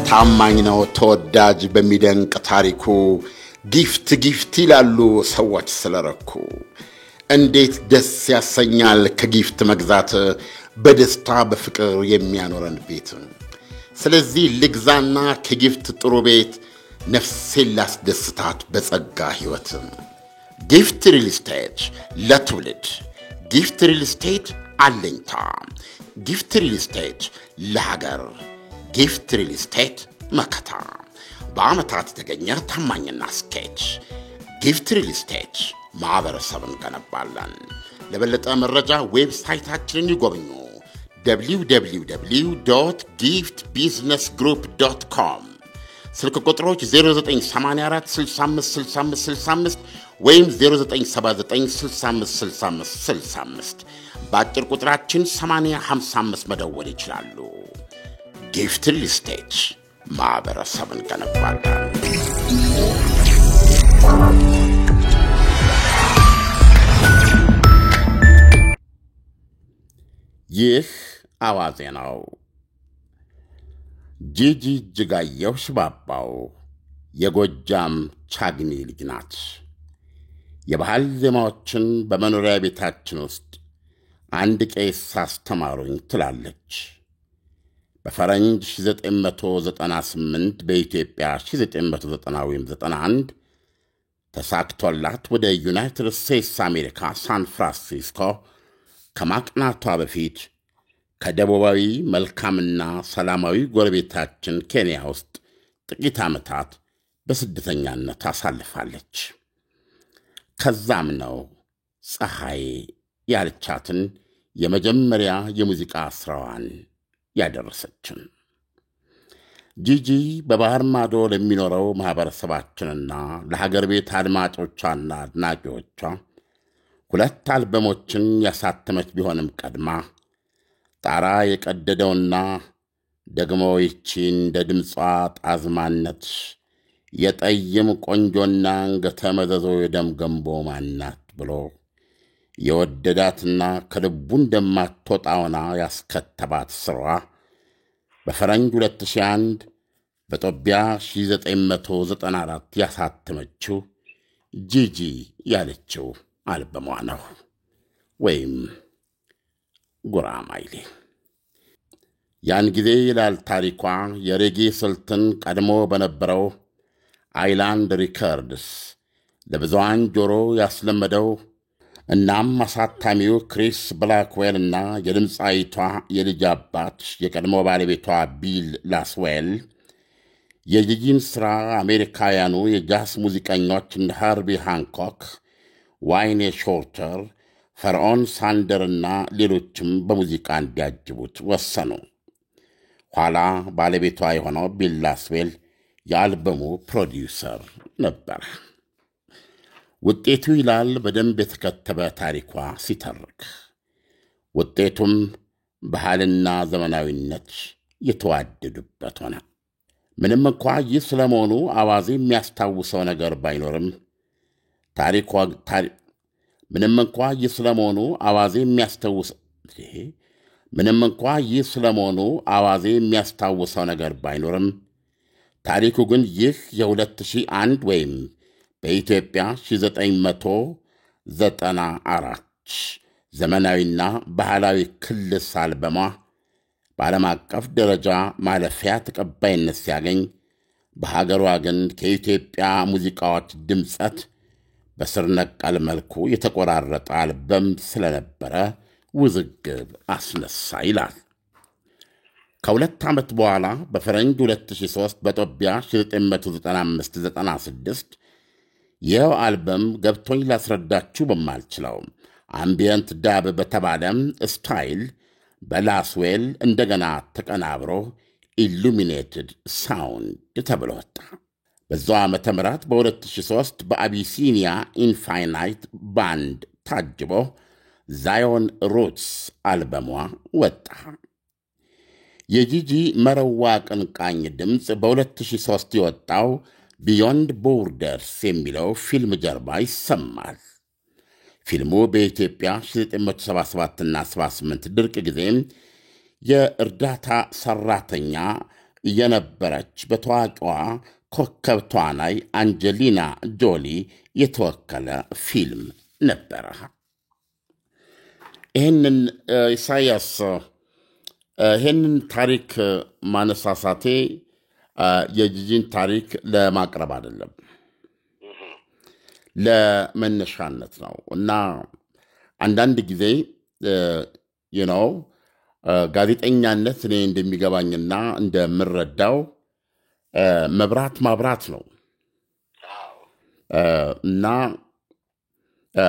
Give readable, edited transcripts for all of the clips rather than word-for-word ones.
ታማኝ ነው ተወዳጅ በሚደንቅ ታሪኩ ጊፍት ይላሉ ሰዎች ስለረኩ እንዴት ደስ ያሰኛል ከጊፍት መግዛት በደስታ በፍቅር የሚያኖረን ቤት ስለዚህ ልግዛና ከጊፍት ጥሩ ቤት ነፍሴን ላስደስታት በጸጋ ሕይወት ጊፍት ሪል ስቴት ለትውልድ ጊፍት ሪል ስቴት አለኝታ ጊፍት ሪል ስቴት ለሀገር ጊፍት ሪል ስቴት መከታ በአመታት የተገኘ ታማኝና ስኬት ጊፍት ሪል ስቴት ማህበረሰብን ገነባለን። ለበለጠ መረጃ ዌብሳይታችንን ይጎብኙ www.giftbusinessgroup.com ስልክ ቁጥሮች 0984 65 65 65 ወይም 0979 65 65 65 በአጭር ቁጥራችን 8055 መደወል ይችላሉ። ጊፍት ሪል ስቴት ማህበረሰብን ገነባለን። ይህ አዋዜ ነው። ጂጂ እጅጋየሁ ሽባባው የጎጃም ቻግኒ ልጅ ናት። የባህል ዜማዎችን በመኖሪያ ቤታችን ውስጥ አንድ ቄስ አስተማሩኝ ትላለች። በፈረንጅ 1998 በኢትዮጵያ 1991 ተሳክቶላት ወደ ዩናይትድ ስቴትስ አሜሪካ ሳን ፍራንሲስኮ ከማቅናቷ በፊት ከደቡባዊ መልካምና ሰላማዊ ጎረቤታችን ኬንያ ውስጥ ጥቂት ዓመታት በስደተኛነት አሳልፋለች። ከዛም ነው ፀሐይ ያለቻትን የመጀመሪያ የሙዚቃ ሥራዋን ያደረሰችን። ጂጂ በባህር ማዶ ለሚኖረው ማኅበረሰባችንና ለሀገር ቤት አድማጮቿና አድናቂዎቿ 2 አልበሞችን ያሳተመች ቢሆንም ቀድማ ጣራ የቀደደውና ደግሞ ይቺ እንደ ድምጿ ጣዝማነት የጠይም ቆንጆና አንገተ መዘዞ የደም ገንቦ ማናት ብሎ የወደዳትና ከልቡ እንደማትወጣውና ያስከተባት ሥራዋ በፈረንጅ 2001 በጦቢያ 1994 ያሳተመችው ጂጂ ያለችው አልበሟ ነው፣ ወይም ጉራማይሌ። ያን ጊዜ ይላል ታሪኳ የሬጌ ስልትን ቀድሞ በነበረው አይላንድ ሪከርድስ ለብዙሃን ጆሮ ያስለመደው እናም አሳታሚው ክሪስ ብላክዌልና የድምፃዊቷ የልጅ አባት የቀድሞ ባለቤቷ ቢል ላስዌል የጂጂን ሥራ አሜሪካውያኑ የጃስ ሙዚቀኞች እንደ ሃርቢ ሃንኮክ፣ ዋይኔ ሾርተር፣ ፈርዖን ሳንደርና ሌሎችም በሙዚቃ እንዲያጅቡት ወሰኑ። ኋላ ባለቤቷ የሆነው ቢል ላስዌል የአልበሙ ፕሮዲውሰር ነበር። ውጤቱ ይላል በደንብ የተከተበ ታሪኳ ሲተርክ፣ ውጤቱም ባህልና ዘመናዊነት የተዋደዱበት ሆነ። ምንም እንኳ ይህ ስለመሆኑ አዋዜ የሚያስታውሰው ነገር ባይኖርም ታሪኩ ግን ይህ የ2001 ወይም በኢትዮጵያ 1994 ዘመናዊና ባህላዊ ክልስ አልበሟ በዓለም አቀፍ ደረጃ ማለፊያ ተቀባይነት ሲያገኝ፣ በሀገሯ ግን ከኢትዮጵያ ሙዚቃዎች ድምጸት በስር ነቀል መልኩ የተቆራረጠ አልበም ስለነበረ ውዝግብ አስነሳ ይላል። ከ2 ዓመት በኋላ በፈረንጅ 2003 በጦቢያ 1995-96 ይኸው አልበም ገብቶኝ ላስረዳችሁ በማልችለው አምቢየንት ዳብ በተባለም ስታይል በላስዌል እንደገና ተቀናብሮ ኢሉሚኔትድ ሳውንድ ተብሎ ወጣ። በዛው ዓመተ ምህረት በ2003 በአቢሲኒያ ኢንፋይናይት ባንድ ታጅቦ ዛዮን ሩትስ አልበሟ ወጣ። የጂጂ መረዋ ቅንቃኝ ድምፅ በ2003 የወጣው ቢዮንድ ቦርደርስ የሚለው ፊልም ጀርባ ይሰማል። ፊልሙ በኢትዮጵያ 1977 እና 78 ድርቅ ጊዜ የእርዳታ ሠራተኛ የነበረች በታዋቂዋ ኮከብ ተዋናይ አንጀሊና ጆሊ የተወከለ ፊልም ነበረ። ይህንን ኢሳያስ ይህንን ታሪክ ማነሳሳቴ የጂጂን ታሪክ ለማቅረብ አይደለም፣ ለመነሻነት ነው። እና አንዳንድ ጊዜ ጋዜጠኛነት እኔ እንደሚገባኝና እንደምረዳው መብራት ማብራት ነው እና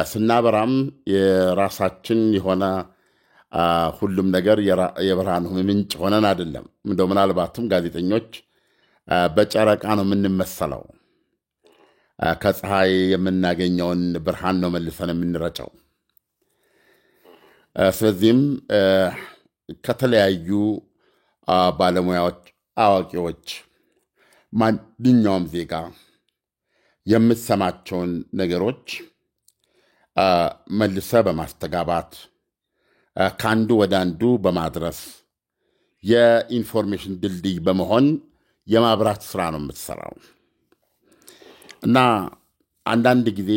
ስናበራም የራሳችን የሆነ ሁሉም ነገር የብርሃን ምንጭ ሆነን አይደለም። እንደው ምናልባትም ጋዜጠኞች በጨረቃ ነው የምንመሰለው። ከፀሐይ የምናገኘውን ብርሃን ነው መልሰን የምንረጨው። ስለዚህም ከተለያዩ ባለሙያዎች፣ አዋቂዎች፣ ማንኛውም ዜጋ የምትሰማቸውን ነገሮች መልሰ በማስተጋባት ከአንዱ ወደ አንዱ በማድረስ የኢንፎርሜሽን ድልድይ በመሆን የማብራት ስራ ነው የምትሰራው እና አንዳንድ ጊዜ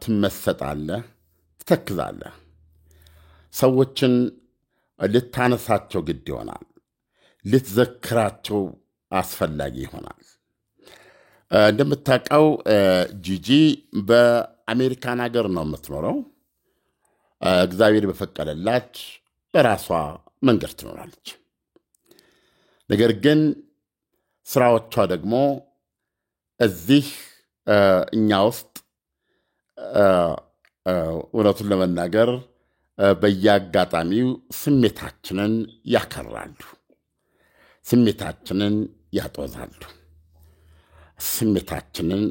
ትመሰጣለህ፣ ትተክዛለህ። ሰዎችን ልታነሳቸው ግድ ይሆናል፣ ልትዘክራቸው አስፈላጊ ይሆናል። እንደምታውቀው ጂጂ በአሜሪካን ሀገር ነው የምትኖረው። እግዚአብሔር በፈቀደላት በራሷ መንገድ ትኖራለች። ነገር ግን ስራዎቿ ደግሞ እዚህ እኛ ውስጥ እውነቱን ለመናገር በየአጋጣሚው ስሜታችንን ያከራሉ፣ ስሜታችንን ያጦዛሉ፣ ስሜታችንን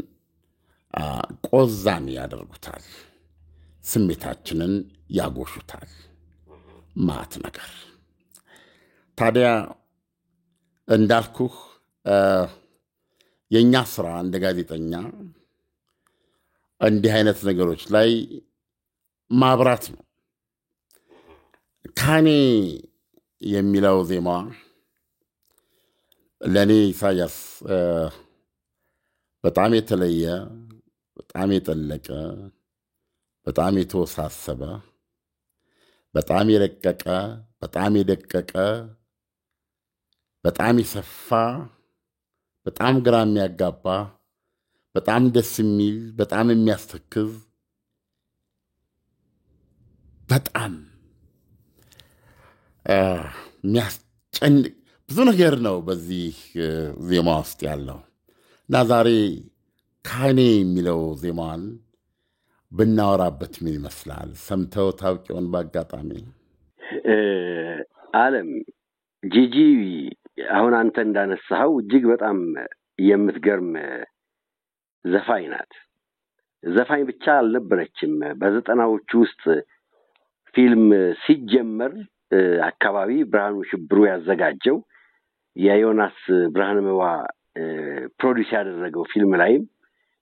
ቆዛሚ ያደርጉታል፣ ስሜታችንን ያጎሹታል። ማት ነገር ታዲያ እንዳልኩህ የእኛ ስራ እንደ ጋዜጠኛ እንዲህ አይነት ነገሮች ላይ ማብራት ነው። ካኔ የሚለው ዜማዋ ለእኔ ኢሳያስ በጣም የተለየ፣ በጣም የጠለቀ፣ በጣም የተወሳሰበ፣ በጣም የረቀቀ፣ በጣም የደቀቀ፣ በጣም የሰፋ፣ በጣም ግራ የሚያጋባ፣ በጣም ደስ የሚል፣ በጣም የሚያስተክዝ፣ በጣም የሚያስጨንቅ ብዙ ነገር ነው በዚህ ዜማ ውስጥ ያለው እና ዛሬ ካኔ የሚለው ዜማዋን ብናወራበት ምን ይመስላል? ሰምተው ታውቂውን? በአጋጣሚ ዓለም ጂጂ አሁን አንተ እንዳነሳኸው እጅግ በጣም የምትገርም ዘፋኝ ናት። ዘፋኝ ብቻ አልነበረችም። በዘጠናዎቹ ውስጥ ፊልም ሲጀመር አካባቢ ብርሃኑ ሽብሩ ያዘጋጀው የዮናስ ብርሃነ መዋ ፕሮዲዩስ ያደረገው ፊልም ላይም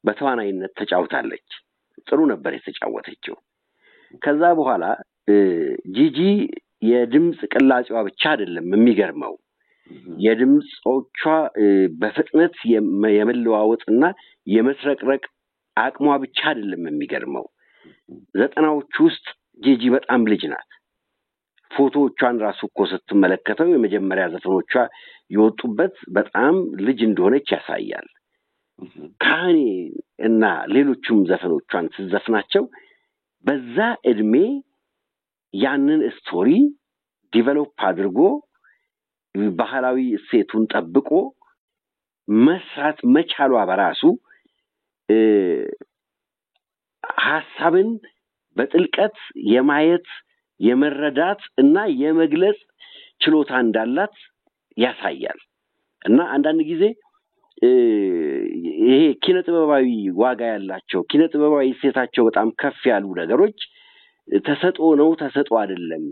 በተዋናይነት ተጫውታለች። ጥሩ ነበር የተጫወተችው። ከዛ በኋላ ጂጂ የድምጽ ቅላጼዋ ብቻ አይደለም የሚገርመው፣ የድምጾቿ በፍጥነት የመለዋወጥና የመስረቅረቅ አቅሟ ብቻ አይደለም የሚገርመው። ዘጠናዎቹ ውስጥ ጂጂ በጣም ልጅ ናት። ፎቶዎቿን ራሱ እኮ ስትመለከተው የመጀመሪያ ዘፈኖቿ የወጡበት በጣም ልጅ እንደሆነች ያሳያል። ካኔ እና ሌሎቹም ዘፈኖቿን ስትዘፍናቸው በዛ እድሜ ያንን ስቶሪ ዲቨሎፕ አድርጎ ባህላዊ እሴቱን ጠብቆ መስራት መቻሏ በራሱ ሐሳብን በጥልቀት የማየት የመረዳት እና የመግለጽ ችሎታ እንዳላት ያሳያል። እና አንዳንድ ጊዜ ይሄ ኪነጥበባዊ ዋጋ ያላቸው ኪነጥበባዊ እሴታቸው በጣም ከፍ ያሉ ነገሮች ተሰጥኦ ነው፣ ተሰጥኦ አይደለም፣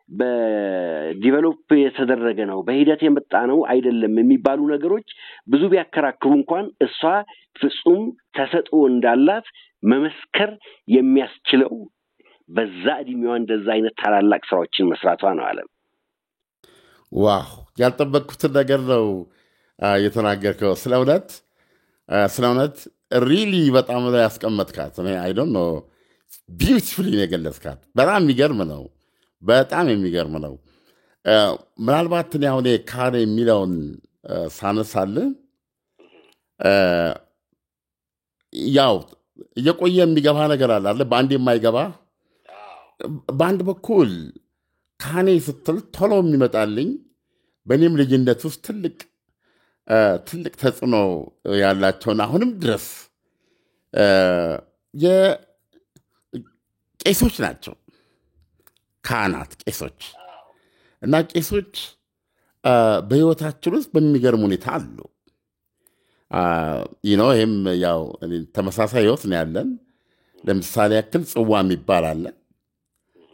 በዲቨሎፕ የተደረገ ነው፣ በሂደት የመጣ ነው አይደለም የሚባሉ ነገሮች ብዙ ቢያከራክሩ እንኳን እሷ ፍጹም ተሰጥኦ እንዳላት መመስከር የሚያስችለው በዛ እድሜዋ እንደዛ አይነት ታላላቅ ስራዎችን መስራቷ ነው። ዓለም ዋው! ያልጠበቅኩትን ነገር ነው የተናገርከው ስለ እውነት ሪሊ በጣም ላይ ያስቀመጥካት አይ ዶንት ኖ ቢዩቲፉሊ የገለጽካት በጣም የሚገርም ነው። በጣም የሚገርም ነው። ምናልባት እኔ አሁን ካህን የሚለውን ሳነሳልህ ያው እየቆየ የሚገባ ነገር አለ በአንድ የማይገባ በአንድ በኩል ካህኔ ስትል ቶሎ የሚመጣልኝ በእኔም ልጅነት ውስጥ ትልቅ ተጽዕኖ ያላቸውን አሁንም ድረስ ቄሶች ናቸው። ካህናት ቄሶች እና ቄሶች በሕይወታችን ውስጥ በሚገርም ሁኔታ አሉ። ይህም ያው ተመሳሳይ ሕይወት ነው ያለን። ለምሳሌ ያክል ጽዋ የሚባል አለ።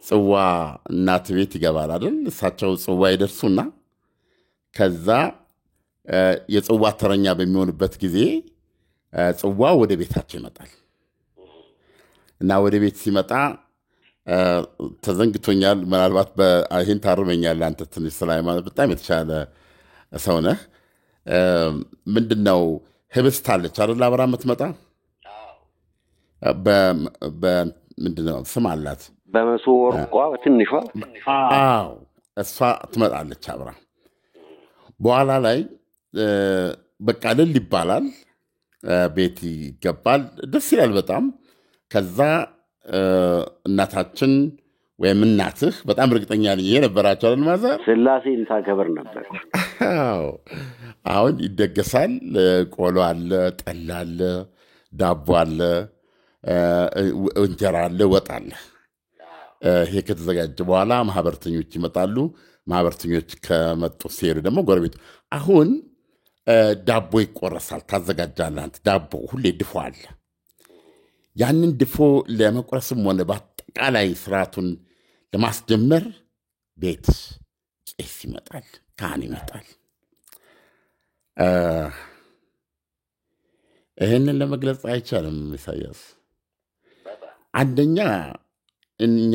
ጽዋ እናት ቤት ይገባል አይደል? እሳቸው ጽዋ ይደርሱና ከዛ የጽዋ ተረኛ በሚሆንበት ጊዜ ጽዋ ወደ ቤታቸው ይመጣል እና ወደ ቤት ሲመጣ ተዘንግቶኛል። ምናልባት ይህን ታርመኛለህ አንተ ትንሽ ስለ ሃይማኖት በጣም የተሻለ ሰው ነህ። ምንድነው ህብስት አለች አይደል? አብራ የምትመጣ ምንድነው ስም አላት? በመሶብ ወርቋ ትንሿ እሷ ትመጣለች አብራ። በኋላ ላይ በቃ እልል ይባላል፣ ቤት ይገባል፣ ደስ ይላል በጣም። ከዛ እናታችን ወይም እናትህ በጣም እርግጠኛ ነኝ ይሄ ነበራቸው አይደል? ማዘር ስላሴን ታከብር ነበር። አሁን ይደገሳል። ቆሎ አለ፣ ጠላ አለ፣ ዳቦ አለ፣ እንጀራ አለ፣ ወጥ አለ። ይሄ ከተዘጋጀ በኋላ ማህበርተኞች ይመጣሉ። ማህበርተኞች ከመጡ ሲሄዱ ደግሞ ጎረቤቱ አሁን ዳቦ ይቆረሳል። ታዘጋጃለህ አንተ ዳቦ፣ ሁሌ ድፎ አለ። ያንን ድፎ ለመቁረስም ሆነ በአጠቃላይ ስርዓቱን ለማስጀመር ቤት ቄስ ይመጣል፣ ካህን ይመጣል። ይህንን ለመግለጽ አይቻልም ኢሳያስ። አንደኛ እኛ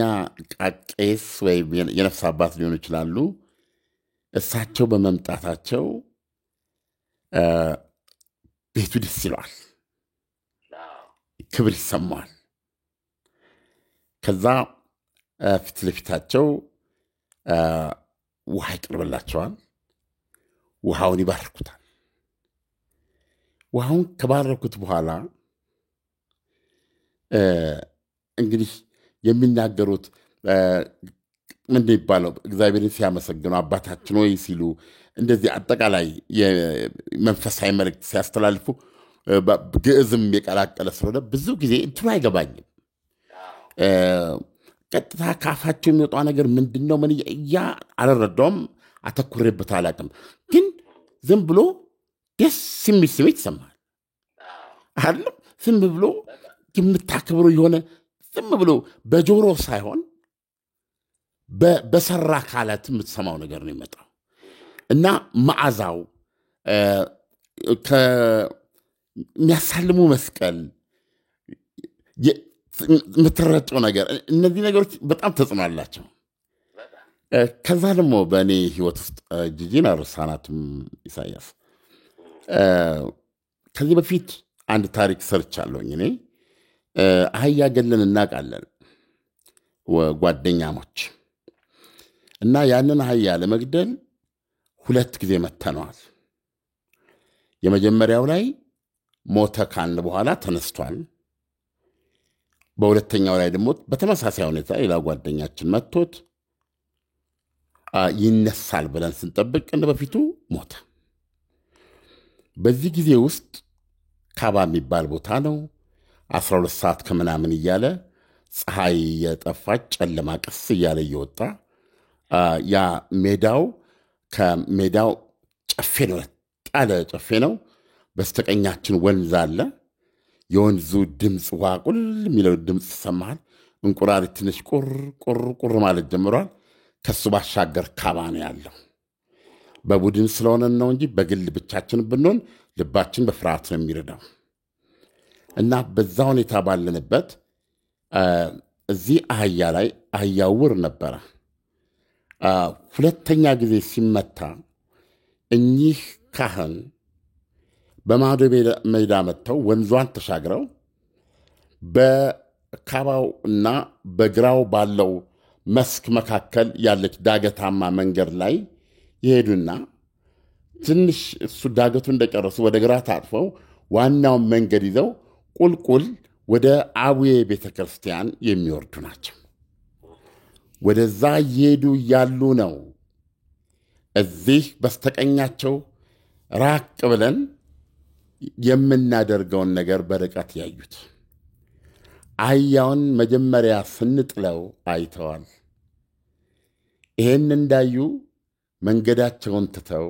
ቄስ ወይም የነፍስ አባት ሊሆኑ ይችላሉ። እሳቸው በመምጣታቸው ቤቱ ደስ ይለዋል፣ ክብር ይሰማዋል። ከዛ ፊት ለፊታቸው ውሃ ይቀርብላቸዋል። ውሃውን ይባርኩታል። ውሃውን ከባረኩት በኋላ እንግዲህ የሚናገሩት ምንድን ይባለው? እግዚአብሔርን ሲያመሰግኑ አባታችን ወይ ሲሉ እንደዚህ አጠቃላይ የመንፈሳዊ መልእክት ሲያስተላልፉ ግዕዝም የቀላቀለ ስለሆነ ብዙ ጊዜ እንትኑ አይገባኝም። ቀጥታ ካፋቸው የሚወጣ ነገር ምንድን ነው? ምን አልረዳውም፣ አተኩሬበት አላቅም። ግን ዝም ብሎ ደስ የሚል ስሜት ይሰማል አይደለም? ዝም ብሎ የምታከብሩ የሆነ ዝም ብሎ በጆሮ ሳይሆን በሰራ አካላት የምትሰማው ነገር ነው የሚመጣው እና መዓዛው የሚያሳልሙ መስቀል የምትረጨው ነገር እነዚህ ነገሮች በጣም ተጽዕኖ አላቸው። ከዛ ደግሞ በእኔ ህይወት ውስጥ ጂጂን አርሳናትም ኢሳያስ ከዚህ በፊት አንድ ታሪክ ሰርቻለሁኝ። እኔ አህያ ገለን እናውቃለን ጓደኛሞች እና ያንን አህያ ለመግደል 2 ጊዜ መተነዋል። የመጀመሪያው ላይ ሞተ ካልን በኋላ ተነስቷል። በሁለተኛው ላይ ደግሞ በተመሳሳይ ሁኔታ ሌላ ጓደኛችን መቶት ይነሳል ብለን ስንጠብቅ እንደ በፊቱ ሞተ። በዚህ ጊዜ ውስጥ ካባ የሚባል ቦታ ነው። 12 ሰዓት ከምናምን እያለ ፀሐይ የጠፋች ጨለማ ቀስ እያለ እየወጣ ያ ከሜዳው ጨፌ ነው፣ ጣለ ጨፌ ነው። በስተቀኛችን ወንዝ አለ። የወንዙ ድምፅ ውሃ ቁል የሚለው ድምፅ ይሰማል። እንቁራሪት ትንሽ ቁር ማለት ጀምሯል። ከሱ ባሻገር ካባ ነው ያለው። በቡድን ስለሆነ ነው እንጂ በግል ብቻችን ብንሆን ልባችን በፍርሃት ነው የሚርዳው። እና በዛ ሁኔታ ባለንበት እዚህ አህያ ላይ አህያ ውር ነበረ። 2ኛ ጊዜ ሲመታ እኚህ ካህን በማዶ ሜዳ መጥተው ወንዟን ተሻግረው በካባውና በግራው ባለው መስክ መካከል ያለች ዳገታማ መንገድ ላይ ይሄዱና ትንሽ እሱ ዳገቱ እንደጨረሱ ወደ ግራ ታጥፈው ዋናውን መንገድ ይዘው ቁልቁል ወደ አቡዬ ቤተ ክርስቲያን የሚወርዱ ናቸው። ወደዛ እየሄዱ ያሉ ነው እዚህ በስተቀኛቸው ራቅ ብለን የምናደርገውን ነገር በርቀት ያዩት። አህያውን መጀመሪያ ስንጥለው አይተዋል። ይሄን እንዳዩ መንገዳቸውን ትተው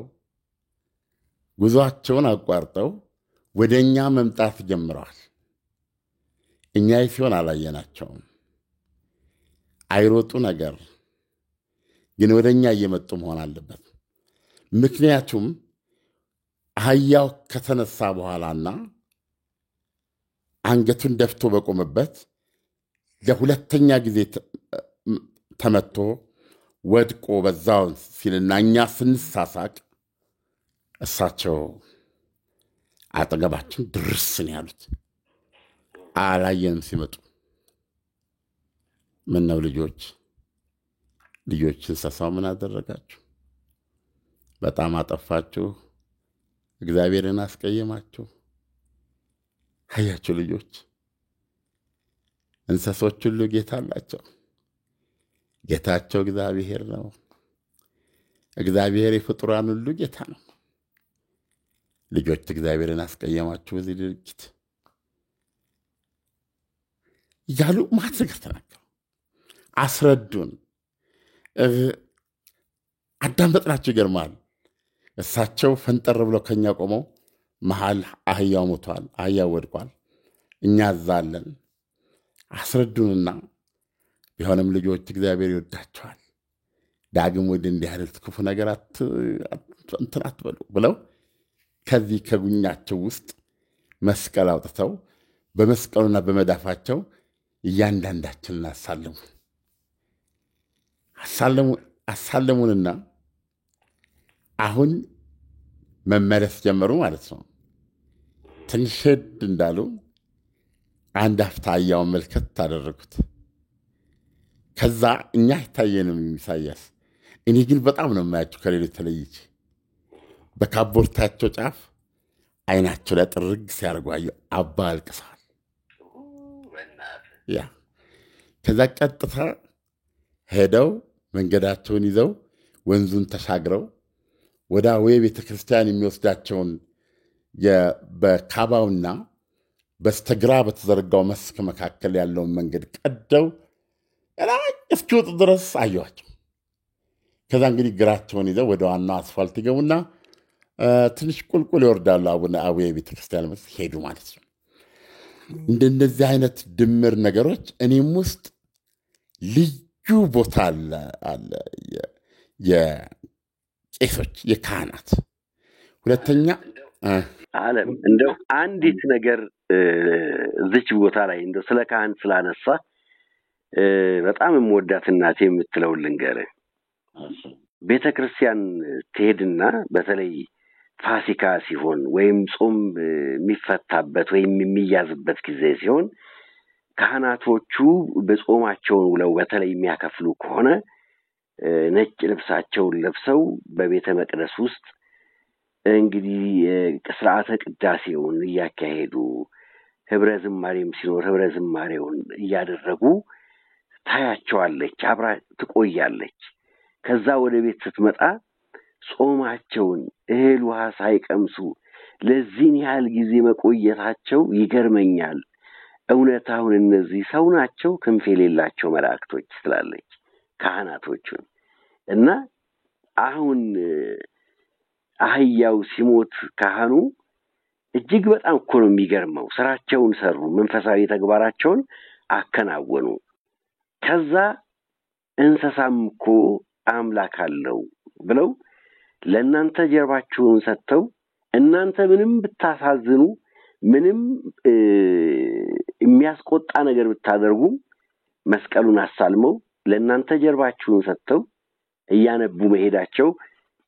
ጉዞአቸውን አቋርጠው ወደ እኛ መምጣት ጀምረዋል። እኛ ሲሆን አላየናቸውም። አይሮጡ ነገር ግን ወደ እኛ እየመጡ መሆን አለበት። ምክንያቱም አህያው ከተነሳ በኋላና አንገቱን ደፍቶ በቆመበት ለሁለተኛ ጊዜ ተመቶ ወድቆ በዛው ሲልና እኛ ስንሳሳቅ እሳቸው አጠገባችን ድርስን ያሉት አላየንም ሲመጡ። ምን ነው ልጆች እንስሳው ምን አደረጋችሁ? በጣም አጠፋችሁ፣ እግዚአብሔርን አስቀየማችሁ። አያችሁ ልጆች፣ እንስሶች ሁሉ ጌታ አላቸው። ጌታቸው እግዚአብሔር ነው። እግዚአብሔር የፍጡራን ሁሉ ጌታ ነው። ልጆች እግዚአብሔርን አስቀየማችሁ በዚህ ድርጊት እያሉ ማትረግ ተናገሩ። አስረዱን። አዳመጥናቸው። ይገርማል። እሳቸው ፈንጠር ብለው ከኛ ቆመው መሃል አህያው ሞቷል፣ አህያው ወድቋል፣ እኛ እዛለን። አስረዱንና ቢሆንም ልጆች እግዚአብሔር ይወዳቸዋል፣ ዳግም ወደ እንዲህ አይነት ክፉ ነገር እንትን አትበሉ ብለው ከዚህ ከጉኛቸው ውስጥ መስቀል አውጥተው በመስቀሉና በመዳፋቸው እያንዳንዳችንን አሳለሙንና አሁን መመለስ ጀመሩ ማለት ነው። ትንሽ ሄድ እንዳሉ አንድ አፍታ አህያውን መልከት ታደረጉት። ከዛ እኛ አይታየንም ኢሳያስ፣ እኔ ግን በጣም ነው የማያቸው ከሌሎች ተለይቼ። በካቦርታቸው ጫፍ አይናቸው ላይ ጥርግ ሲያደርጉ አየሁ። አባ አልቅሰዋል። ያ ከዛ ቀጥታ ሄደው መንገዳቸውን ይዘው ወንዙን ተሻግረው ወደ አቡዬ ቤተ ክርስቲያን የሚወስዳቸውን በካባውና በስተግራ በተዘረጋው መስክ መካከል ያለውን መንገድ ቀደው እስኪወጡ ድረስ አየኋቸው። ከዛ እንግዲህ ግራቸውን ይዘው ወደ ዋናው አስፋልት ይገቡና ትንሽ ቁልቁል ይወርዳሉ። አቡዬ ቤተ ክርስቲያን ሄዱ ማለት ነው። እንደነዚህ አይነት ድምር ነገሮች እኔም ውስጥ ልዩ ቦታ አለ። የቄሶች የካህናት ሁለተኛ ዓለም እንደው አንዲት ነገር እዚች ቦታ ላይ እንደው ስለ ካህን ስላነሳ በጣም የምወዳት እናቴ የምትለው ልንገርህ። ቤተ ክርስቲያን ትሄድና በተለይ ፋሲካ ሲሆን ወይም ጾም የሚፈታበት ወይም የሚያዝበት ጊዜ ሲሆን ካህናቶቹ በጾማቸውን ውለው በተለይ የሚያከፍሉ ከሆነ ነጭ ልብሳቸውን ለብሰው በቤተ መቅደስ ውስጥ እንግዲህ ስርዓተ ቅዳሴውን እያካሄዱ ህብረ ዝማሬም ሲኖር ህብረ ዝማሬውን እያደረጉ ታያቸዋለች፣ አብራ ትቆያለች። ከዛ ወደ ቤት ስትመጣ ጾማቸውን እህል ውሃ ሳይቀምሱ ለዚህን ያህል ጊዜ መቆየታቸው ይገርመኛል። እውነት አሁን እነዚህ ሰው ናቸው ክንፍ የሌላቸው መላእክቶች ትላለች ካህናቶቹን። እና አሁን አህያው ሲሞት ካህኑ እጅግ በጣም እኮ ነው የሚገርመው። ስራቸውን ሰሩ፣ መንፈሳዊ ተግባራቸውን አከናወኑ። ከዛ እንስሳም እኮ አምላክ አለው ብለው ለእናንተ ጀርባችሁን ሰጥተው እናንተ ምንም ብታሳዝኑ ምንም የሚያስቆጣ ነገር ብታደርጉ መስቀሉን አሳልመው ለእናንተ ጀርባችሁን ሰጥተው እያነቡ መሄዳቸው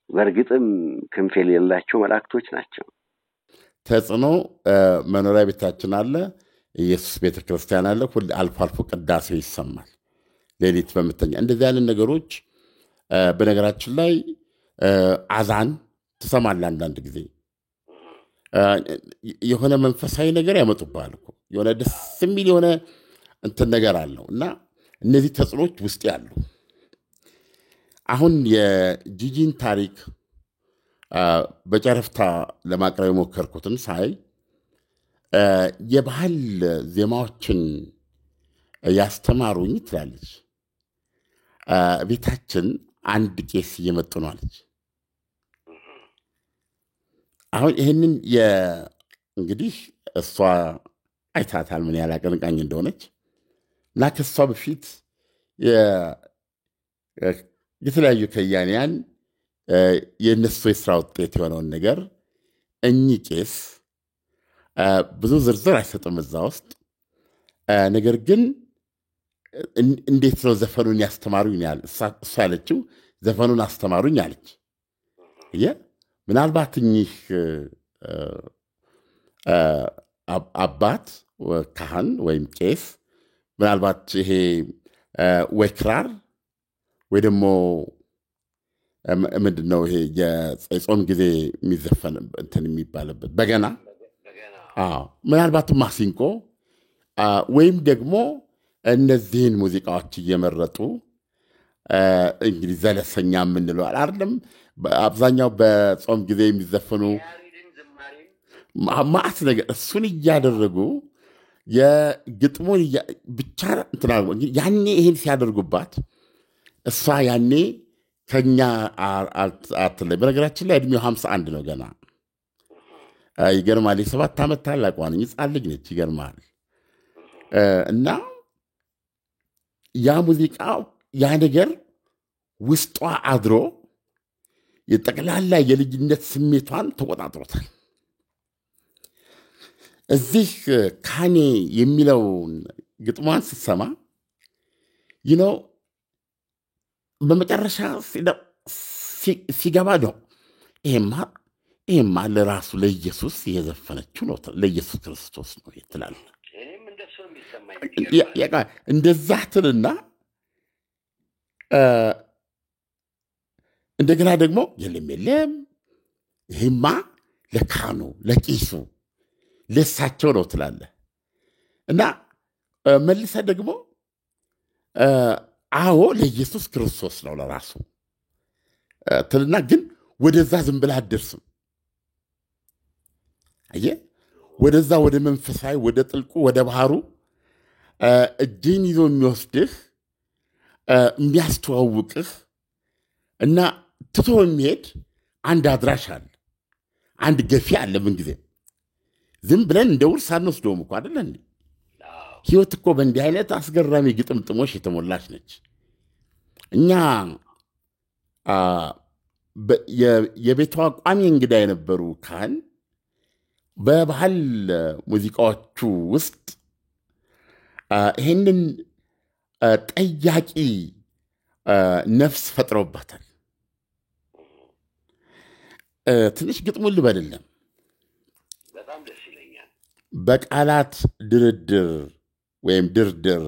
በእርግጥም ክንፍ የሌላቸው መላእክቶች ናቸው። ተጽዕኖ መኖሪያ ቤታችን አለ፣ ኢየሱስ ቤተክርስቲያን አለ። አልፎ አልፎ ቅዳሴው ይሰማል ሌሊት በምተኛ። እንደዚህ አይነት ነገሮች በነገራችን ላይ አዛን ትሰማለህ። አንዳንድ ጊዜ የሆነ መንፈሳዊ ነገር ያመጡብሃል እኮ የሆነ ደስ የሚል የሆነ እንትን ነገር አለው እና እነዚህ ተጽዕኖች ውስጥ ያሉ። አሁን የጂጂን ታሪክ በጨረፍታ ለማቅረብ የሞከርኩትን ሳይ የባህል ዜማዎችን ያስተማሩኝ ትላለች። ቤታችን አንድ ቄስ እየመጡ ነው አለች። አሁን ይህንን እንግዲህ እሷ አይታታል ምን ያህል አቀንቃኝ እንደሆነች እና ከእሷ በፊት የተለያዩ ከያንያን የእነሱ የስራ ውጤት የሆነውን ነገር እኚህ ቄስ ብዙ ዝርዝር አይሰጥም እዛ ውስጥ። ነገር ግን እንዴት ነው ዘፈኑን ያስተማሩኝ ያለ እሷ ያለችው ዘፈኑን አስተማሩኝ አለች። ምናልባት እኚህ አባት ካህን ወይም ቄስ ምናልባት ይሄ ወይ ክራር ወይ ደግሞ ምንድን ነው ይሄ የጾም ጊዜ የሚዘፈን እንትን የሚባልበት በገና፣ ምናልባትም ማሲንቆ ወይም ደግሞ እነዚህን ሙዚቃዎች እየመረጡ እንግዲህ ዘለሰኛ የምንለው አይደለም። አብዛኛው በጾም ጊዜ የሚዘፈኑ ማዕት ነገር እሱን እያደረጉ የግጥሙን ብቻ ያኔ ይህን ሲያደርጉባት እሷ ያኔ ከኛ አትለይ። በነገራችን ላይ ዕድሜው 51 ነው ገና። ይገርማል። የ7 ዓመት ታላቋ ነኝ፣ ሕፃን ልጅ ነች። ይገርማል። እና ያ ሙዚቃ ያ ነገር ውስጧ አድሮ የጠቅላላ የልጅነት ስሜቷን ተቆጣጥሮታል። እዚህ ካኔ የሚለውን ግጥሟን ስትሰማ በመጨረሻ ሲገባ ነው ይሄማ ለራሱ ለኢየሱስ የዘፈነችው ነው፣ ለኢየሱስ ክርስቶስ ነው ትላል። እንደዛ ትልና እንደገና ደግሞ የለም ይሄማ ለካህኑ ለቂሱ ለሳቸው ነው ትላለህ እና መልሰ ደግሞ አዎ ለኢየሱስ ክርስቶስ ነው ለራሱ ትልና ግን ወደዛ ዝም ብለህ አትደርስም። አየህ፣ ወደዛ ወደ መንፈሳዊ ወደ ጥልቁ ወደ ባህሩ እጅን ይዞ የሚወስድህ የሚያስተዋውቅህ እና ትቶ የሚሄድ አንድ አድራሽ አለ፣ አንድ ገፊ አለ። ምን ጊዜ ዝም ብለን እንደ ውርስ አንወስደውም እኮ አይደለ እንዴ? ህይወት እኮ በእንዲህ አይነት አስገራሚ ግጥምጥሞች የተሞላች ነች። እኛ የቤቷ ቋሚ እንግዳ የነበሩ ካህን በባህል ሙዚቃዎቹ ውስጥ ይህንን ጠያቂ ነፍስ ፈጥረውባታል። ትንሽ ግጥሙን ልበልልም። በጣም ደስ ይለኛል። በቃላት ድርድር ወይም ድርድር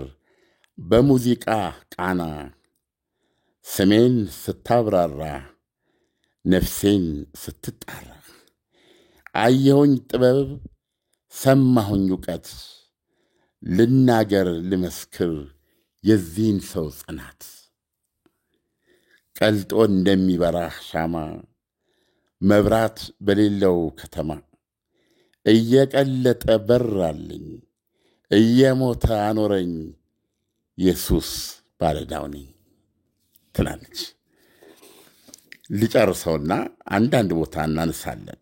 በሙዚቃ ቃና ስሜን ስታብራራ ነፍሴን ስትጣራ አየሁኝ ጥበብ ሰማሁኝ እውቀት ልናገር ልመስክር የዚህን ሰው ጽናት ቀልጦ እንደሚበራ ሻማ መብራት በሌለው ከተማ እየቀለጠ በራልኝ እየሞተ አኖረኝ ኢየሱስ ባለዕዳው ነኝ ትላለች። ልጨርሰውና አንዳንድ ቦታ እናነሳለን።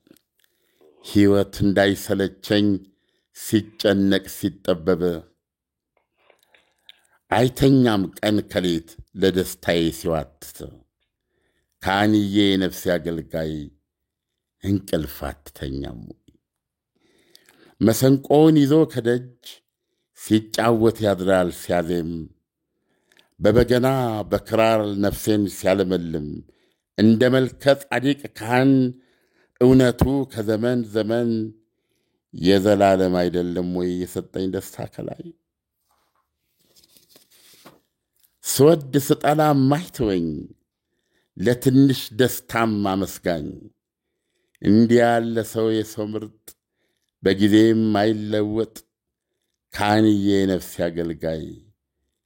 ሕይወት እንዳይሰለቸኝ ሲጨነቅ ሲጠበብ አይተኛም ቀን ከሌት ለደስታዬ ሲዋትት ካህንዬ ነፍሴ አገልጋይ እንቅልፍ አትተኛም። መሰንቆውን ይዞ ከደጅ ሲጫወት ያድራል ሲያዜም በበገና በክራር ነፍሴን ሲያለመልም እንደ መልከ ጻዲቅ ካህን እውነቱ ከዘመን ዘመን የዘላለም አይደለም ወይ የሰጠኝ ደስታ ከላይ ስወድ ስጠላ ማይተወኝ ለትንሽ ደስታም አመስጋኝ እንዲህ ያለ ሰው የሰው ምርጥ በጊዜም አይለወጥ ካንዬ ነፍስ ያገልጋይ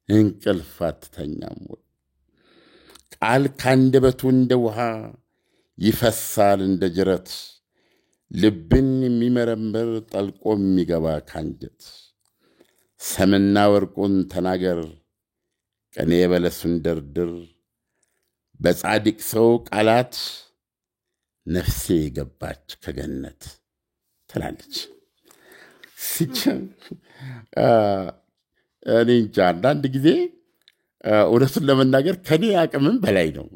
እንቅልፍ አትተኛም ወይ ቃል ካንደበቱ እንደ ውሃ ይፈሳል እንደ ጅረት ልብን የሚመረምር ጠልቆ የሚገባ ካንጀት ሰምና ወርቁን ተናገር ቀኔ በለሱን ደርድር በጻድቅ ሰው ቃላት ነፍሴ ገባች ከገነት ትላለች። ሲቸም እኔ እንጃ አንዳንድ ጊዜ እውነቱን ለመናገር ከኔ አቅምም በላይ ነው።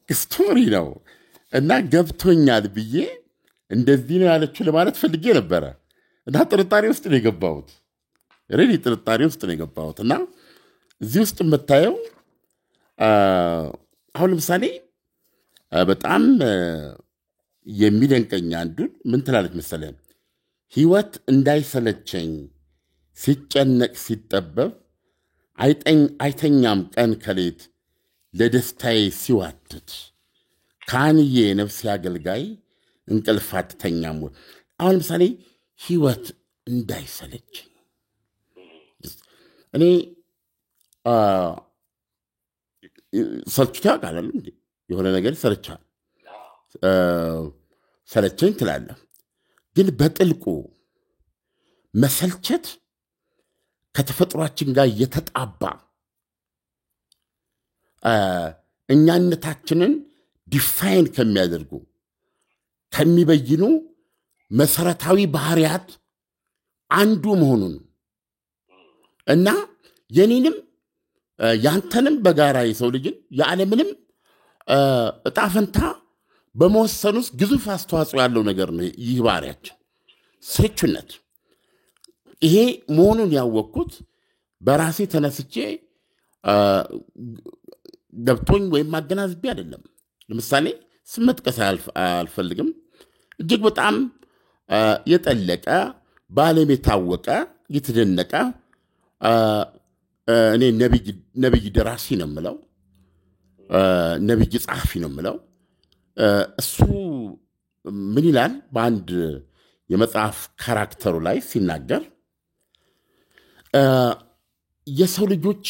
ስቶሪ ነው እና ገብቶኛል ብዬ እንደዚህ ነው ያለችው ለማለት ፈልጌ ነበረ እና ጥርጣሬ ውስጥ ነው የገባሁት። ሬዲ ጥርጣሬ ውስጥ ነው የገባሁት እና እዚህ ውስጥ የምታየው አሁን ለምሳሌ በጣም የሚደንቀኝ አንዱን ምን ትላለች መሰለህ? ሕይወት እንዳይሰለቸኝ ሲጨነቅ ሲጠበብ አይተኛም ቀን ከሌት ለደስታዬ ሲዋትት ካንዬ ነፍሴ አገልጋይ እንቅልፍ አትተኛም ወይ። አሁን ለምሳሌ ሕይወት እንዳይሰለቸኝ እኔ ሰልችቶ ያውቃል እንዴ? የሆነ ነገር ይሰለቻል፣ ሰለቸኝ ትላለህ። ግን በጥልቁ መሰልቸት ከተፈጥሯችን ጋር የተጣባ እኛነታችንን ዲፋይን ከሚያደርጉ ከሚበይኑ መሰረታዊ ባህሪያት አንዱ መሆኑን እና የኔንም ያንተንም በጋራ የሰው ልጅን የዓለምንም ዕጣ ፈንታ በመወሰን ውስጥ ግዙፍ አስተዋጽኦ ያለው ነገር ነው ይህ ባህሪያችን ስልቹነት። ይሄ መሆኑን ያወቅኩት በራሴ ተነስቼ ገብቶኝ ወይም አገናዝቤ አይደለም። ለምሳሌ ስም መጥቀስ አልፈልግም። እጅግ በጣም የጠለቀ በዓለም የታወቀ የተደነቀ እኔ ነቢይ ደራሲ ነው የምለው፣ ነቢይ ጸሐፊ ነው የምለው። እሱ ምን ይላል በአንድ የመጽሐፍ ካራክተሩ ላይ ሲናገር የሰው ልጆች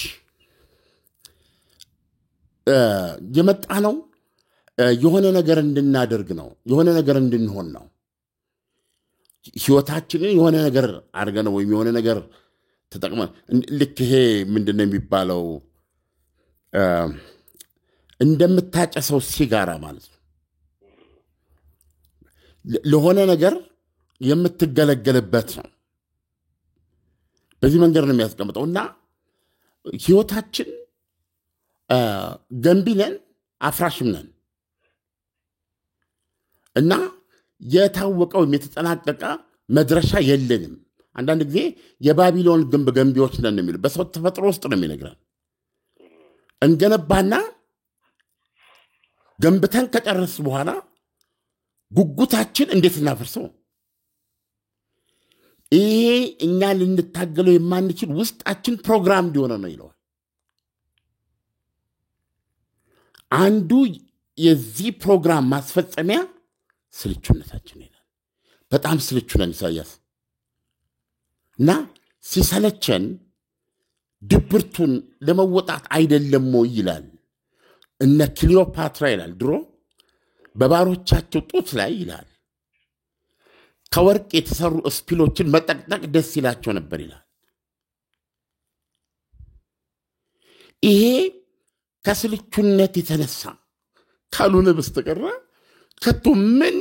የመጣ ነው የሆነ ነገር እንድናደርግ ነው፣ የሆነ ነገር እንድንሆን ነው። ህይወታችንን የሆነ ነገር አድርገን ወይም የሆነ ነገር ተጠቅመን ልክ ይሄ ምንድነው የሚባለው እንደምታጨሰው ሲጋራ ማለት ነው። ለሆነ ነገር የምትገለገልበት ነው። በዚህ መንገድ ነው የሚያስቀምጠው እና ህይወታችን ገንቢ ነን አፍራሽም ነን እና የታወቀው የተጠናቀቀ መድረሻ የለንም። አንዳንድ ጊዜ የባቢሎን ግንብ ገንቢዎች ነን የሚሉ በሰው ተፈጥሮ ውስጥ ነው የሚነግረን። እንገነባና ገንብተን ከጨረስ በኋላ ጉጉታችን እንዴት እናፈርሰው። ይሄ እኛ ልንታገለው የማንችል ውስጣችን ፕሮግራም እንዲሆነ ነው ይለዋል። አንዱ የዚህ ፕሮግራም ማስፈጸሚያ ስልቹነታችን ይላል። በጣም ስልቹ ነን ኢሳያስ እና ሲሰለቸን ድብርቱን ለመወጣት አይደለም ወይ ይላል። እነ ክሊዮፓትራ ይላል ድሮ በባሮቻቸው ጡት ላይ ይላል ከወርቅ የተሰሩ እስፒሎችን መጠቅጠቅ ደስ ይላቸው ነበር ይላል። ይሄ ከስልቹነት የተነሳ ካልሆነ በስተቀር ከቶ ምን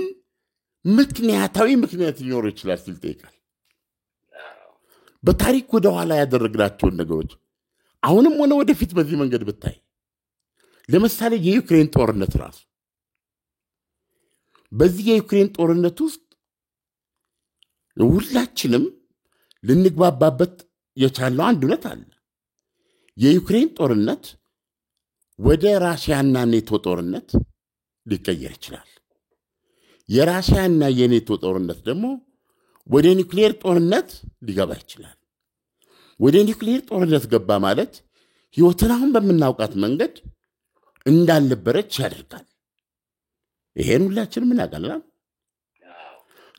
ምክንያታዊ ምክንያት ሊኖር ይችላል ሲል ጠይቃል። በታሪክ ወደ ኋላ ያደረግናቸውን ነገሮች አሁንም ሆነ ወደፊት በዚህ መንገድ ብታይ፣ ለምሳሌ የዩክሬን ጦርነት ራሱ በዚህ የዩክሬን ጦርነት ውስጥ ሁላችንም ልንግባባበት የቻልነው አንድ እውነት አለ። የዩክሬን ጦርነት ወደ ራሽያና ኔቶ ጦርነት ሊቀየር ይችላል። የራሽያና የኔቶ ጦርነት ደግሞ ወደ ኒውክሌር ጦርነት ሊገባ ይችላል። ወደ ኒውክሌር ጦርነት ገባ ማለት ህይወትን አሁን በምናውቃት መንገድ እንዳልነበረች ያደርጋል። ይሄን ሁላችንም እናውቃለን።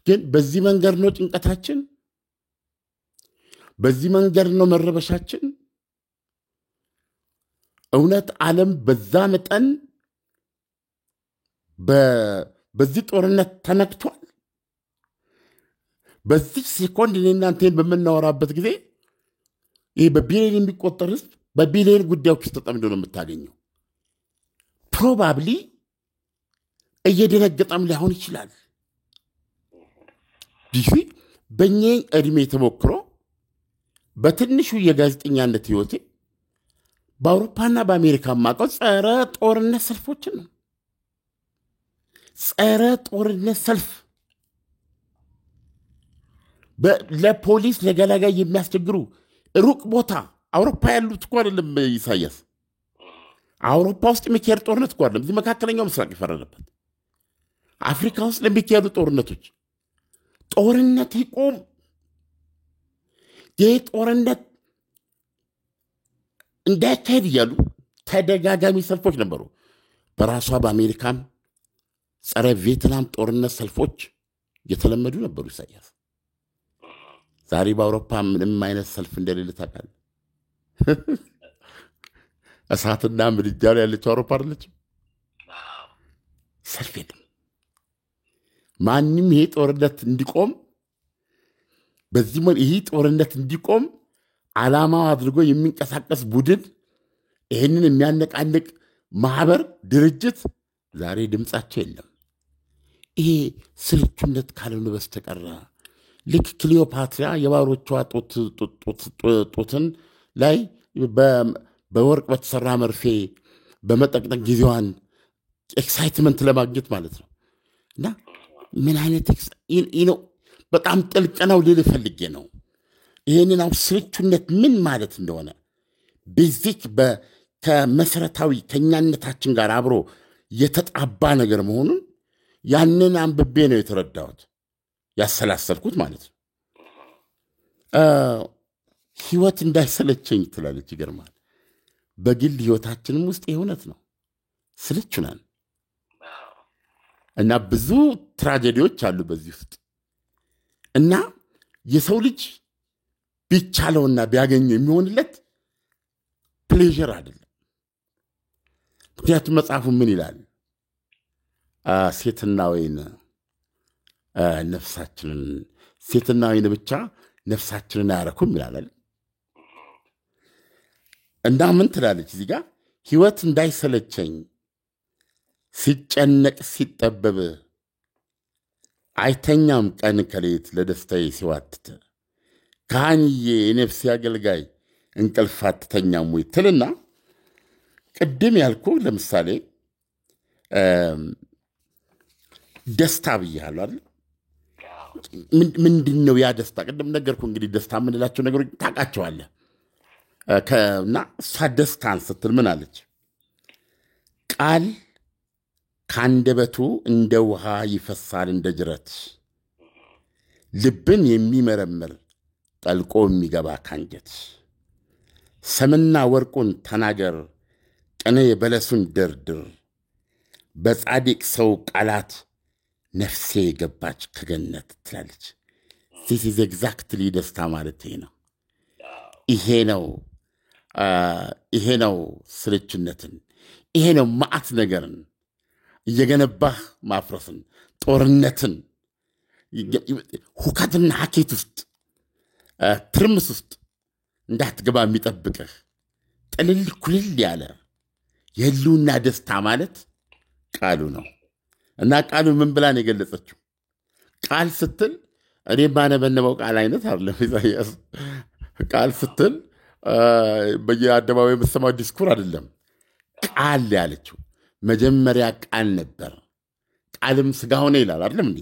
ግን በዚህ መንገድ ነው ጭንቀታችን፣ በዚህ መንገድ ነው መረበሻችን። እውነት ዓለም በዛ መጠን በዚህ ጦርነት ተነክቷል። በዚህ ሴኮንድ እናንተን በምናወራበት ጊዜ ይህ በቢሊዮን የሚቆጠር ህዝብ በቢሊዮን ጉዳዮች ውስጥ ተጠምዶ ነው የምታገኘው። ፕሮባብሊ እየደነገጠም ሊሆን ይችላል። ዲሲ በእኔ ዕድሜ ተሞክሮ በትንሹ የጋዜጠኛነት ህይወቴ በአውሮፓና በአሜሪካ ማቀው ጸረ ጦርነት ሰልፎችን ነው። ጸረ ጦርነት ሰልፍ ለፖሊስ ለገላጋይ የሚያስቸግሩ ሩቅ ቦታ አውሮፓ ያሉት እኮ አይደለም ኢሳያስ። አውሮፓ ውስጥ የሚካሄድ ጦርነት እኮ አይደለም። እዚህ መካከለኛው ምስራቅ ይፈረደበት አፍሪካ ውስጥ ለሚካሄዱ ጦርነት ይቆም። ይህ ጦርነት እንዳይካሄድ እያሉ ተደጋጋሚ ሰልፎች ነበሩ። በራሷ በአሜሪካም ጸረ ቪየትናም ጦርነት ሰልፎች የተለመዱ ነበሩ ኢሳያስ። ዛሬ በአውሮፓ ምንም አይነት ሰልፍ እንደሌለ ታውቃለህ። እሳትና ምድጃ ላይ ያለችው አውሮፓ አይደለችም። ሰልፍ የለም። ማንም ይሄ ጦርነት እንዲቆም በዚህ ይሄ ጦርነት እንዲቆም ዓላማው አድርጎ የሚንቀሳቀስ ቡድን፣ ይህንን የሚያነቃንቅ ማህበር፣ ድርጅት ዛሬ ድምፃቸው የለም። ይሄ ስልቹነት ካልሆነ በስተቀር ልክ ክሊዮፓትራ የባሮቿ ጡትን ላይ በወርቅ በተሰራ መርፌ በመጠቅጠቅ ጊዜዋን ኤክሳይትመንት ለማግኘት ማለት ነው። እና ምን አይነት በጣም ጥልቅ ነው ልል ፈልጌ ነው። ይህንን ስልቹነት ምን ማለት እንደሆነ ቤዚክ ከመሰረታዊ ከኛነታችን ጋር አብሮ የተጣባ ነገር መሆኑን ያንን አንብቤ ነው የተረዳሁት፣ ያሰላሰልኩት ማለት ነው። ህይወት እንዳይሰለቸኝ ትላለች። ይገርማል። በግል ህይወታችንም ውስጥ የእውነት ነው ስልቹ ነን እና ብዙ ትራጀዲዎች አሉ በዚህ ውስጥ እና የሰው ልጅ ቢቻለውና ቢያገኘው የሚሆንለት ፕሌዥር አይደለም። ምክንያቱም መጽሐፉ ምን ይላል? ሴትና ወይን ነፍሳችንን፣ ሴትና ወይን ብቻ ነፍሳችንን አያረኩም ይላል። እና ምን ትላለች እዚህ ጋር? ህይወት እንዳይሰለቸኝ ሲጨነቅ ሲጠበብ አይተኛም ቀን ከሌት ለደስታዬ ሲዋትት ካህንዬ የነፍሴ አገልጋይ እንቅልፍ አትተኛም ወይ ትልና ቅድም ያልኩ ለምሳሌ ደስታ ብያለሁ አይደል? ምንድን ነው ያ ደስታ? ቅድም ነገርኩ። እንግዲህ ደስታ የምንላቸው ነገሮች ታውቃቸዋለህ። እና እሷ ደስታን ስትል ምን አለች? ቃል ከአንደበቱ እንደ ውሃ ይፈሳል እንደ ጅረት፣ ልብን የሚመረምር ጠልቆ የሚገባ ካንጀት። ሰምና ወርቁን ተናገር ቅኔ በለሱን ደርድር፣ በጻድቅ ሰው ቃላት ነፍሴ ገባች ከገነት ትላለች። this is exactly ደስታ ማለት ይሄ ነው ስልችነትን፣ ይሄ ነው መዓት ነገርን እየገነባህ ማፍረስን፣ ጦርነትን፣ ሁከትና ሀኬት ውስጥ ትርምስ ውስጥ እንዳትገባ የሚጠብቅህ ጥልል ኩልል ያለ የህልውና ደስታ ማለት ቃሉ ነው። እና ቃሉ ምን ብላ ነው የገለጸችው? ቃል ስትል እኔ ባነበነበው ቃል አይነት አይደለም ኢሳያስ። ቃል ስትል በየአደባባይ የምትሰማው ዲስኩር አይደለም። ቃል ያለችው መጀመሪያ ቃል ነበር፣ ቃልም ሥጋ ሆነ ይላል አይደለም እንዴ?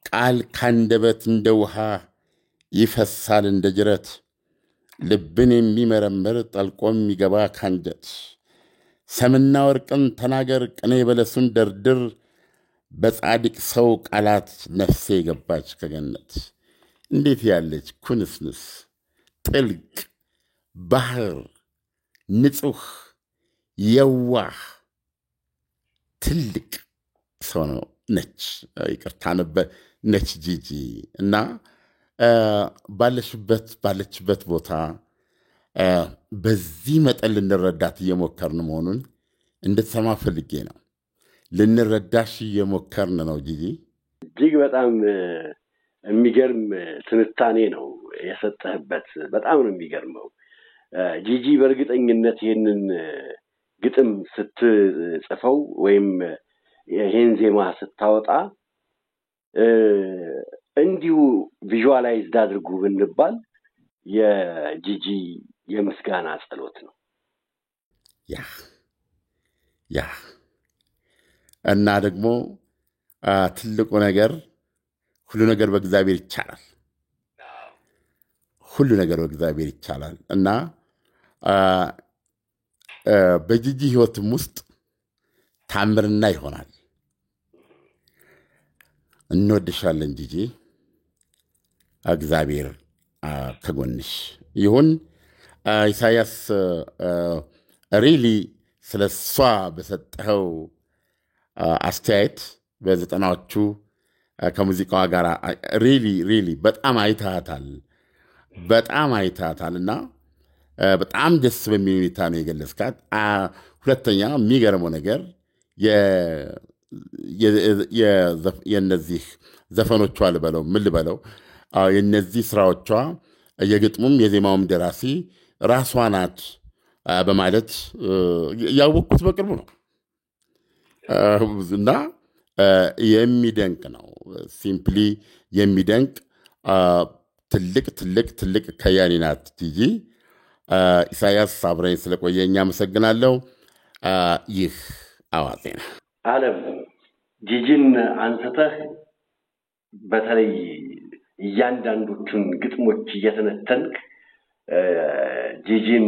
ቃል ካንደበት እንደ ውሃ ይፈሳል እንደ ጅረት፣ ልብን የሚመረምር ጠልቆ የሚገባ ካንጀት። ሰምና ወርቅን ተናገር ቅኔ በለሱን ደርድር፣ በጻድቅ ሰው ቃላት ነፍሴ ገባች ከገነት እንዴት ያለች ኩንስንስ ጥልቅ ባህር ንጹህ የዋህ ትልቅ ሰው ነው ነች ይቅርታ ነች ጂጂ እና ባለችበት ቦታ በዚህ መጠን ልንረዳት እየሞከርን መሆኑን እንድትሰማ ፈልጌ ነው። ልንረዳሽ እየሞከርን ነው ጂጂ። እጅግ በጣም የሚገርም ትንታኔ ነው የሰጠህበት። በጣም ነው የሚገርመው ጂጂ። በእርግጠኝነት ይህንን ግጥም ስትጽፈው ወይም ይህን ዜማ ስታወጣ እንዲሁ ቪዥዋላይዝድ አድርጉ ብንባል የጂጂ የምስጋና ጸሎት ነው። ያ እና ደግሞ ትልቁ ነገር ሁሉ ነገር በእግዚአብሔር ይቻላል። ሁሉ ነገር በእግዚአብሔር ይቻላል እና በጂጂ ህይወትም ውስጥ ታምርና ይሆናል። እንወድሻለን ጂጂ። እግዚአብሔር ከጎንሽ ይሁን። ኢሳያስ ሪሊ ስለሷ በሰጠው አስተያየት በዘጠናዎቹ ከሙዚቃዋ ጋር ሪሊ በጣም አይታታልና በጣም ደስ በሚል ሁኔታ ነው የገለጽካት። ሁለተኛ የሚገርመው ነገር የነዚህ ዘፈኖቿ ልበለው የነዚህ ስራዎቿ የግጥሙም የዜማውም ደራሲ ራሷ ናት በማለት ያወቅኩት በቅርቡ ነው እና የሚደንቅ ነው። ሲምፕሊ የሚደንቅ ትልቅ ከያኒ ናት ጂጂ። ኢሳያስ አብረኝ ስለቆየኝ አመሰግናለሁ። ይህ አዋዜ ነው። ዓለም ጂጂን አንስተህ በተለይ እያንዳንዶቹን ግጥሞች እየተነተንክ ጂጂን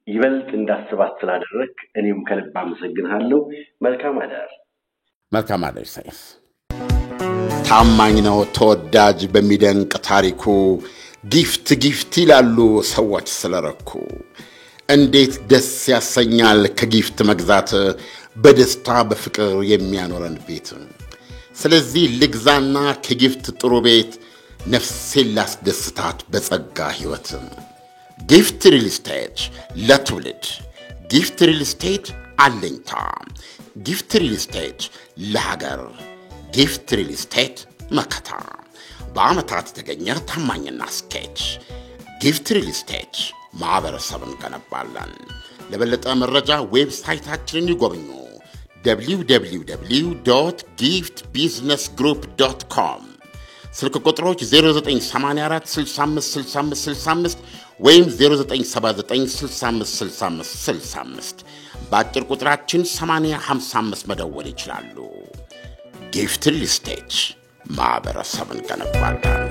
ይበልጥ እንዳስባት ስላደረግ እኔም ከልብ አመሰግናለሁ። መልካም አዳር ኢሳያስ። ታማኝ ነው ተወዳጅ በሚደንቅ ታሪኩ ጊፍት ይላሉ ሰዎች ስለረኩ። እንዴት ደስ ያሰኛል ከጊፍት መግዛት በደስታ በፍቅር የሚያኖረን ቤት። ስለዚህ ልግዛና ከጊፍት ጥሩ ቤት ነፍሴን ላስደስታት በጸጋ ሕይወት። ጊፍት ሪል ስቴት ለትውልድ ጊፍት ሪል ስቴት አለኝታ ጊፍት ሪል ስቴት ለሀገር ጊፍት ሪል ስቴት መከታ በዓመታት የተገኘ ታማኝና ስኬት ጊፍት ሪል ስቴት ማህበረሰብን ገነባለን። ለበለጠ መረጃ ዌብሳይታችንን ይጎብኙ www.giftbusinessgroup.com ስልክ ቁጥሮች 0984 65 65 65 ወይም 0979 65 65 65 በአጭር ቁጥራችን 8055 መደወል ይችላሉ። ጊፍት ሪል ስቴት ማህበረሰብን ገነባለን።